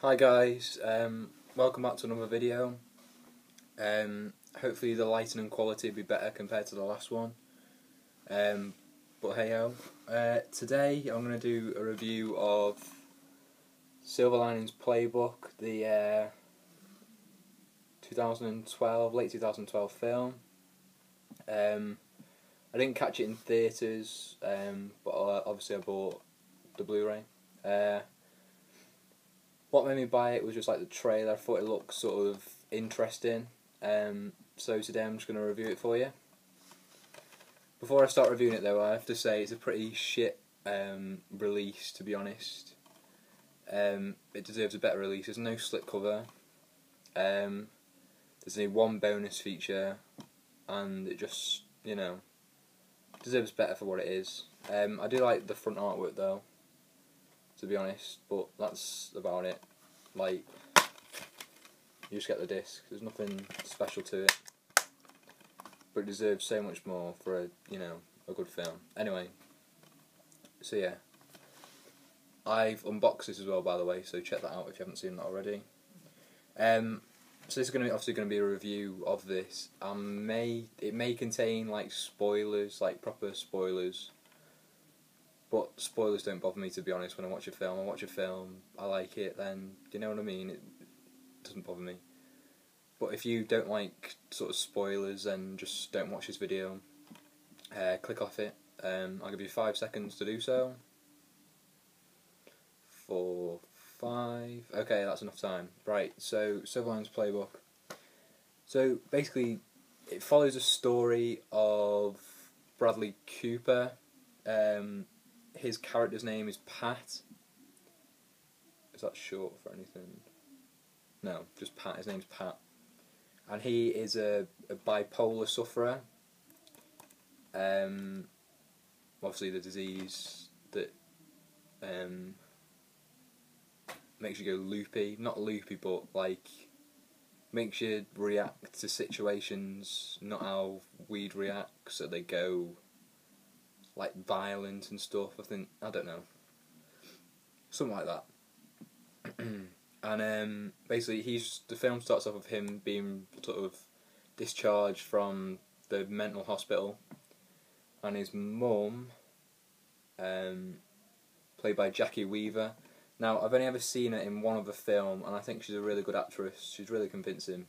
Hi guys, welcome back to another video. Hopefully the lighting and quality will be better compared to the last one. But hey ho. Today I'm going to do a review of Silver Linings Playbook, the late 2012 film. I didn't catch it in theatres, but obviously I bought the Blu-ray. What made me buy it was just like the trailer. I thought it looked sort of interesting, so today I'm just going to review it for you. Before I start reviewing it though, I have to say it's a pretty shit release, to be honest. It deserves a better release. There's no slipcover, there's only one bonus feature, and it just, you know, deserves better for what it is. I do like the front artwork though, to be honest, but that's about it. Like, you just get the disc. There's nothing special to it, but it deserves so much more for a good film. Anyway, so yeah, I've unboxed this as well, by the way, so check that out if you haven't seen that already. So this is obviously going to be a review of this. It may contain like spoilers, like proper spoilers. But spoilers don't bother me, to be honest. When I watch a film, I like it, then, do you know what I mean? It doesn't bother me. But if you don't like sort of spoilers, then just don't watch this video. Click off it. I'll give you 5 seconds to do so. 4, 5. Okay, that's enough time. Right, so Silver Linings Playbook. So basically, it follows a story of Bradley Cooper. His character's name is Pat. Is that short for anything? No, just Pat. His name's Pat. And he is a bipolar sufferer. Obviously the disease that makes you go loopy. Not loopy, but like makes you react to situations not how we'd react, so they go like violent and stuff. I don't know, something like that. And basically, the film starts off with him being sort of discharged from the mental hospital, and his mum, played by Jackie Weaver. Now, I've only ever seen her in one other film, and I think she's a really good actress. She's really convincing.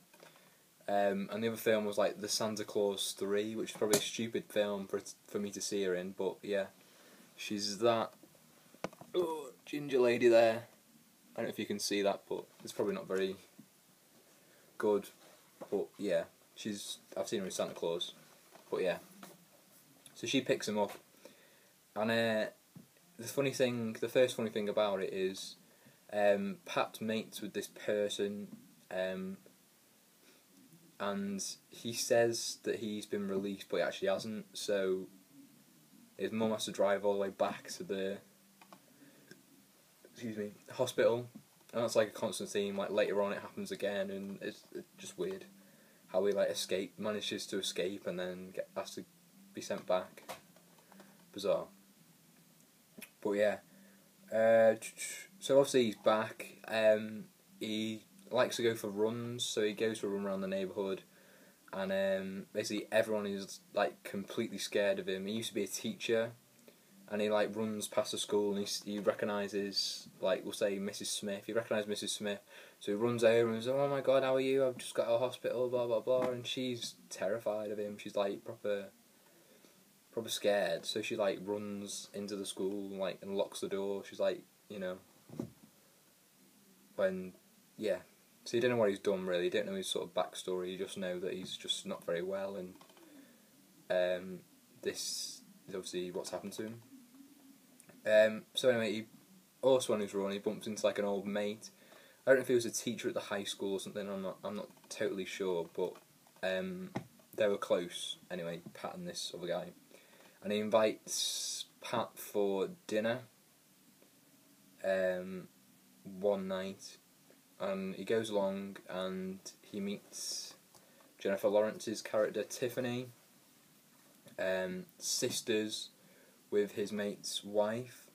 And the other film was like The Santa Claus 3, which is probably a stupid film for me to see her in, but yeah, she's that ginger lady there. I don't know if you can see that, but it's probably not very good. But yeah, I've seen her in Santa Claus. But yeah, so she picks him up, and the first funny thing about it is, Pat's mates with this person. And he says that he's been released, but he actually hasn't, so his mum has to drive all the way back to the hospital, and that's like a constant theme. Like later on it happens again, and it's just weird how he like manages to escape and then has to be sent back. Bizarre. But yeah, so obviously he's back. He likes to go for runs, so he goes for a run around the neighbourhood, and basically everyone is like completely scared of him. He used to be a teacher, and he like runs past the school, and he recognises, like, we'll say Mrs. Smith. He recognises Mrs. Smith, so he runs over and says, "Oh my God, how are you? I've just got out of hospital, blah blah blah." And she's terrified of him. She's like proper scared. So she like runs into the school, like, and locks the door. She's like, yeah. So you don't know what he's done, really. You don't know his sort of backstory. You just know that he's just not very well, and this is obviously what's happened to him. So anyway, he also on his run, he bumps into like an old mate. I don't know if he was a teacher at the high school or something. I'm not totally sure, but they were close. Anyway, Pat and this other guy, and he invites Pat for dinner one night. And he goes along and he meets Jennifer Lawrence's character Tiffany, sisters with his mate's wife.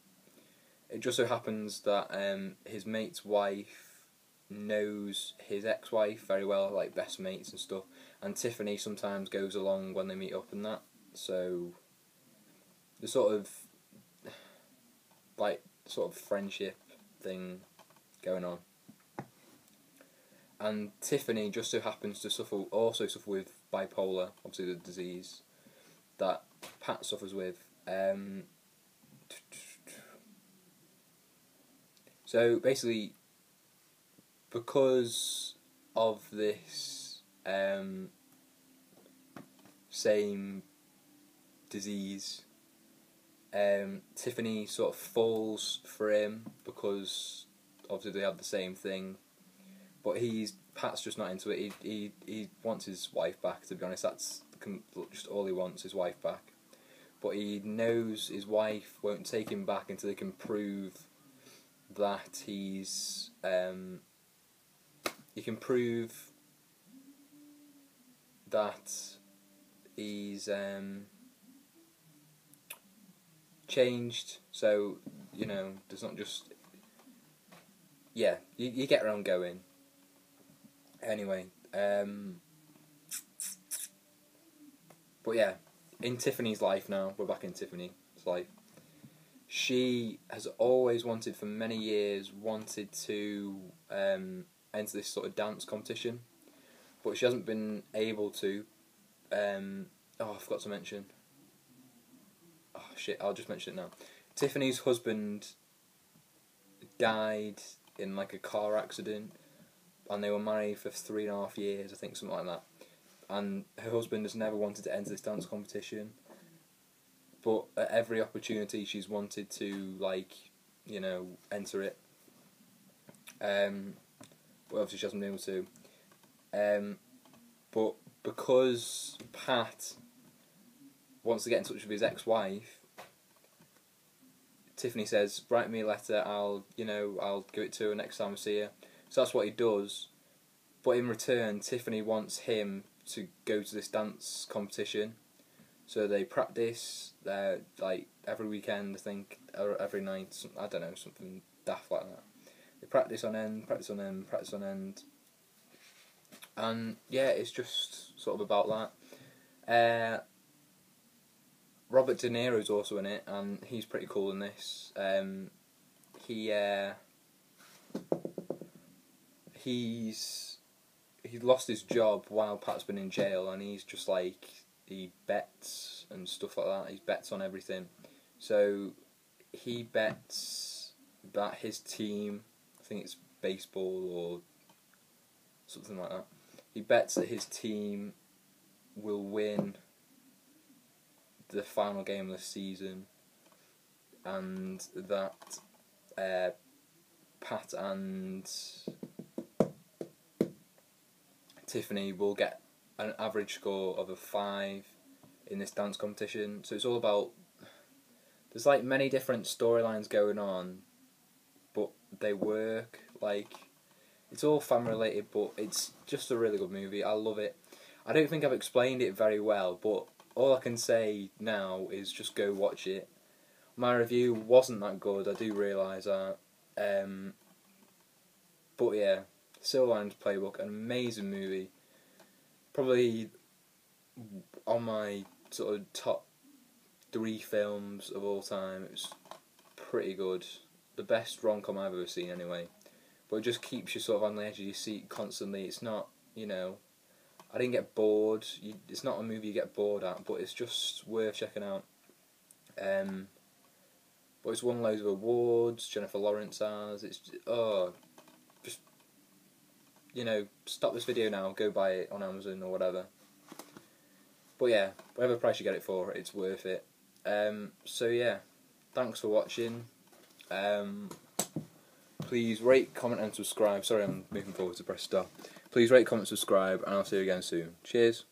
It just so happens that his mate's wife knows his ex-wife very well, like best mates and stuff, and Tiffany sometimes goes along when they meet up and that, so the sort of friendship thing going on. And Tiffany just so happens to suffer with bipolar, obviously the disease that Pat suffers with. So basically, because of this same disease, Tiffany sort of falls for him because obviously they have the same thing. But Pat's just not into it. He wants his wife back. To be honest, that's just all he wants, his wife back. But he knows his wife won't take him back until they can prove that he's changed. So there's not just you get where I'm going. Anyway, but yeah, in Tiffany's life now, we're back in Tiffany's life. She has always wanted, for many years, to enter this sort of dance competition, but she hasn't been able to. I forgot to mention. Oh shit! I'll just mention it now. Tiffany's husband died in like a car accident, and they were married for 3.5 years, I think, something like that. And her husband has never wanted to enter this dance competition, but at every opportunity she's wanted to enter it. But obviously she hasn't been able to. But because Pat wants to get in touch with his ex-wife, Tiffany says, "Write me a letter. I'll give it to her next time I see her." So that's what he does. But in return, Tiffany wants him to go to this dance competition. So they practice every weekend, I think, or every night. I don't know, something daft like that. They practice on end, and yeah, it's just sort of about that. Robert De Niro's also in it, and he's pretty cool in this. He lost his job while Pat's been in jail, and he's just he bets and stuff like that. He bets on everything. So he bets that his team, I think it's baseball or something like that, he bets that his team will win the final game of the season, and that Pat and Tiffany will get an average score of a 5 in this dance competition. So it's all about, there's many different storylines going on, but they work. It's all family related, but it's just a really good movie. I love it. I don't think I've explained it very well, but all I can say now is just go watch it. My review wasn't that good, I do realise that. But yeah, Silver Linings Playbook, an amazing movie. Probably on my sort of top 3 films of all time. It was pretty good. The best rom-com I've ever seen anyway. But it just keeps you sort of on the edge of your seat constantly. It's not, I didn't get bored. It's not a movie you get bored at, but it's just worth checking out. But it's won loads of awards. Jennifer Lawrence has. It's stop this video now. Go buy it on Amazon or whatever. But yeah, whatever price you get it for, it's worth it. So yeah, thanks for watching. Please rate, comment and subscribe. Sorry, I'm moving forward to press stop. Please rate, comment, subscribe, and I'll see you again soon. Cheers.